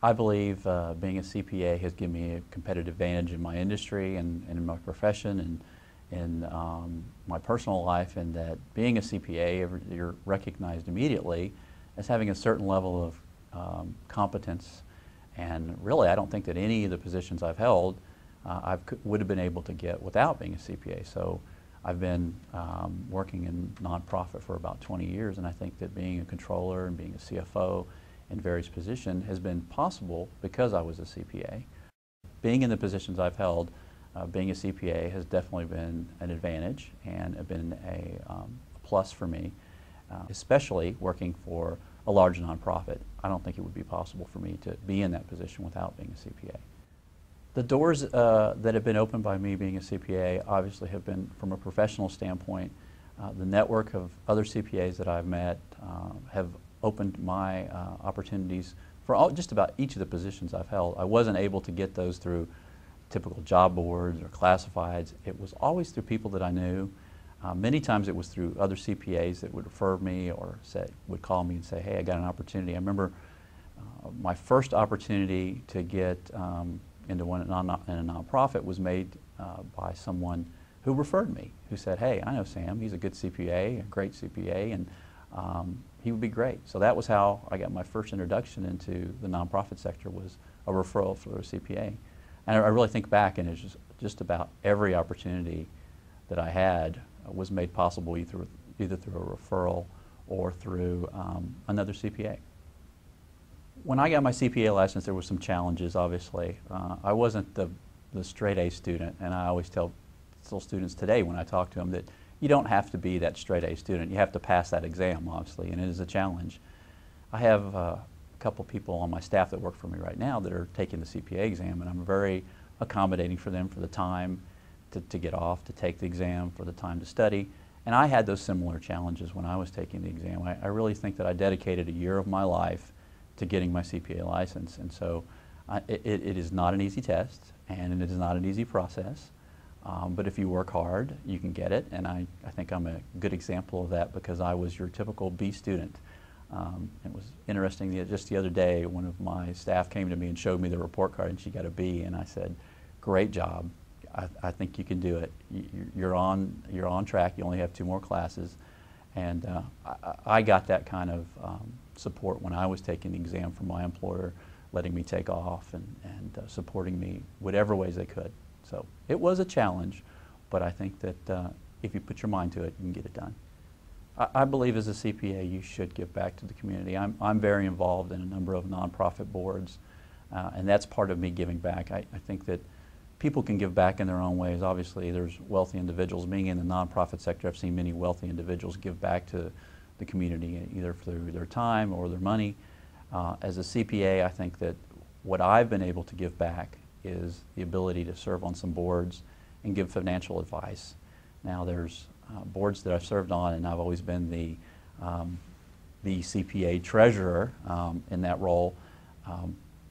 I believe being a CPA has given me a competitive advantage in my industry and in my profession and in my personal life, and that being a CPA, you're recognized immediately as having a certain level of competence. And really, I don't think that any of the positions I've held would have been able to get without being a CPA. So I've been working in nonprofit for about 20 years, and I think that being a controller and being a CFO in various positions has been possible because I was a CPA. Being in the positions I've held, being a CPA has definitely been an advantage and been a plus for me, especially working for a large nonprofit. I don't think it would be possible for me to be in that position without being a CPA. The doors that have been opened by me being a CPA obviously have been, from a professional standpoint, the network of other CPAs that I've met have opened my opportunities for just about each of the positions I've held. I wasn't able to get those through typical job boards or classifieds. It was always through people that I knew. Many times it was through other CPAs that would refer me or would call me and say, hey, I got an opportunity. I remember my first opportunity to get into one in a nonprofit was made by someone who referred me, who said, hey, I know Sam, he's a good CPA, a great CPA, and he would be great. So that was how I got my first introduction into the nonprofit sector, was a referral for a CPA. And I really think back, and it's just about every opportunity that I had was made possible either through a referral or through another CPA. When I got my CPA license, there were some challenges, obviously. I wasn't the straight A student, and I always tell students today when I talk to them that you don't have to be that straight A student. You have to pass that exam, obviously, and it is a challenge. I have a couple people on my staff that work for me right now that are taking the CPA exam, and I'm very accommodating for them for the time to get off, to take the exam, for the time to study. And I had those similar challenges when I was taking the exam. I really think that I dedicated a year of my life to getting my CPA license, and so it is not an easy test, and it is not an easy process. But if you work hard, you can get it, and I think I'm a good example of that because I was your typical B student. It was interesting, just the other day, one of my staff came to me and showed me the report card, and she got a B, and I said, great job, I think you can do it. You're on track, you only have 2 more classes. And I got that kind of support when I was taking the exam from my employer, letting me take off and supporting me whatever ways they could. So it was a challenge, but I think that if you put your mind to it, you can get it done. I believe as a CPA you should give back to the community. I'm very involved in a number of nonprofit boards, and that's part of me giving back. I think that people can give back in their own ways. Obviously there's wealthy individuals. Being in the nonprofit sector, I've seen many wealthy individuals give back to the community either through their time or their money. As a CPA, I think that what I've been able to give back is the ability to serve on some boards and give financial advice. Now there's boards that I've served on, and I've always been the CPA treasurer in that role.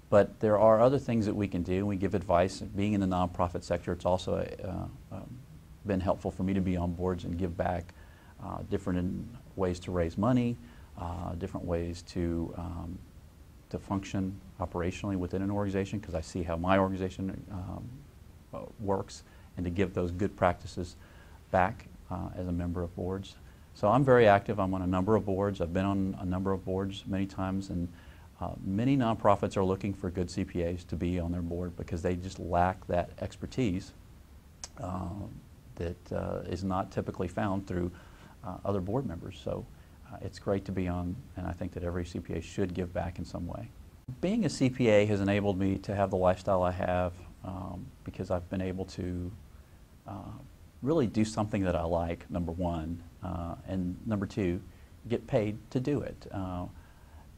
But there are other things that we can do. We give advice. Being in the nonprofit sector, it's also been helpful for me to be on boards and give back different ways to raise money, different ways to function operationally within an organization, because I see how my organization works, and to give those good practices back as a member of boards. So I'm very active. I'm on a number of boards. I've been on a number of boards many times, and many nonprofits are looking for good CPAs to be on their board because they just lack that expertise that is not typically found through other board members. So it's great to be on, and I think that every CPA should give back in some way. Being a CPA has enabled me to have the lifestyle I have because I've been able to really do something that I like, number one, and number two, get paid to do it.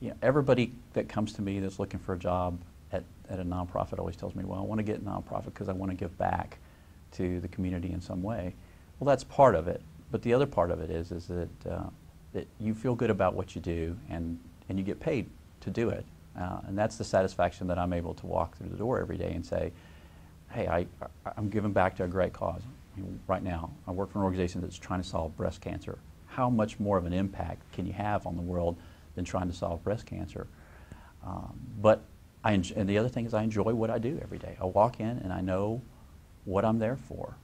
You know, everybody that comes to me that's looking for a job at a nonprofit always tells me, well, I want to get a nonprofit because I want to give back to the community in some way. Well, that's part of it, but the other part of it is that that you feel good about what you do, and you get paid to do it, and that's the satisfaction that I'm able to walk through the door every day and say, hey, I'm giving back to a great cause. You know, right now, I work for an organization that's trying to solve breast cancer. How much more of an impact can you have on the world than trying to solve breast cancer? But And the other thing is I enjoy what I do every day. I walk in and I know what I'm there for.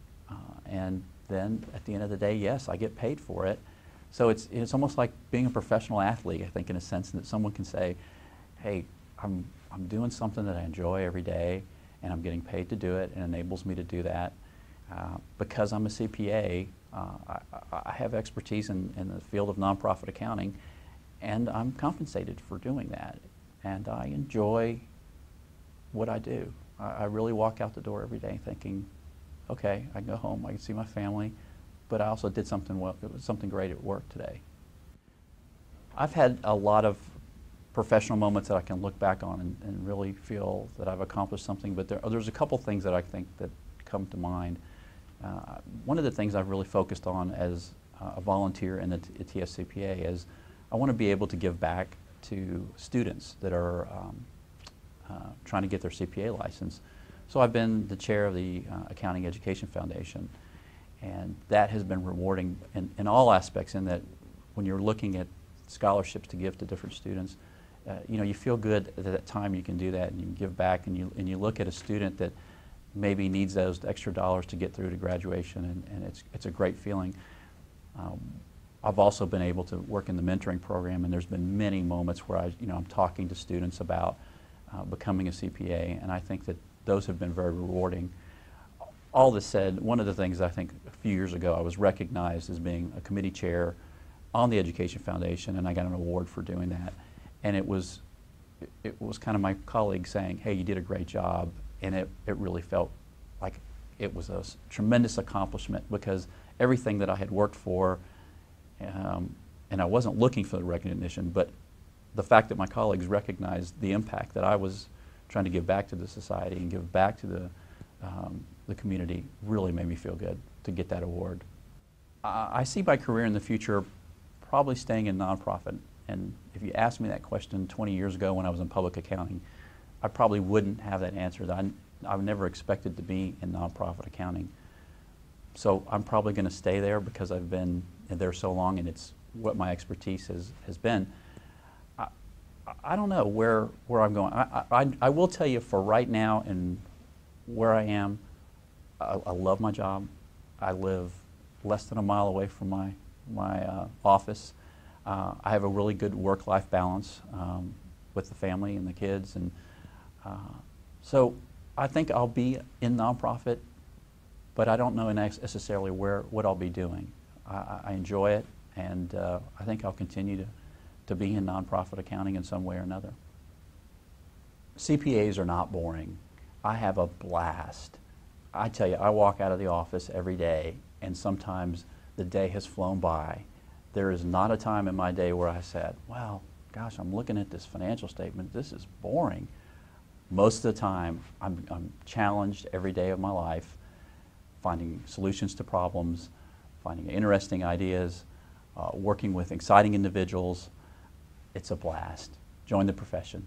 And then at the end of the day, yes, I get paid for it. So it's almost like being a professional athlete, I think, in a sense that someone can say, hey, I'm doing something that I enjoy every day, and I'm getting paid to do it, and it enables me to do that. Because I'm a CPA, I have expertise in the field of nonprofit accounting, and I'm compensated for doing that. And I enjoy what I do. I really walk out the door every day thinking, okay, I can go home, I can see my family, but I also did something great at work today. I've had a lot of professional moments that I can look back on and really feel that I've accomplished something, but there's a couple things that I think that come to mind. One of the things I've really focused on as a volunteer in the TSCPA is I want to be able to give back to students that are trying to get their CPA license. So I've been the chair of the Accounting Education Foundation, and that has been rewarding in all aspects, in that when you're looking at scholarships to give to different students, you know, you feel good at that time you can do that and you can give back, and you look at a student that maybe needs those extra dollars to get through to graduation, and it's a great feeling. I've also been able to work in the mentoring program, and there's been many moments where I'm talking to students about becoming a CPA, and I think that those have been very rewarding. All this said, one of the things I think a few years ago I was recognized as being a committee chair on the Education Foundation, and I got an award for doing that. And it was kind of my colleagues saying, hey, you did a great job, and it really felt like it was a tremendous accomplishment, because everything that I had worked for, and I wasn't looking for the recognition, but the fact that my colleagues recognized the impact that I was trying to give back to the society and give back to the community really made me feel good to get that award. I see my career in the future probably staying in nonprofit, and if you asked me that question 20 years ago when I was in public accounting, I probably wouldn't have that answer. I've never expected to be in nonprofit accounting. So I'm probably going to stay there because I've been there so long and it's what my expertise has been. I don't know where I'm going. I will tell you, for right now and where I am, I love my job. I live less than a mile away from my office. I have a really good work-life balance with the family and the kids, and so I think I'll be in nonprofit, but I don't know necessarily what I'll be doing. I enjoy it, and I think I'll continue to be in nonprofit accounting in some way or another. CPAs are not boring. I have a blast. I tell you, I walk out of the office every day, and sometimes the day has flown by. There is not a time in my day where I said, well, gosh, I'm looking at this financial statement, this is boring. Most of the time, I'm challenged every day of my life, finding solutions to problems, finding interesting ideas, working with exciting individuals. It's a blast. Join the profession.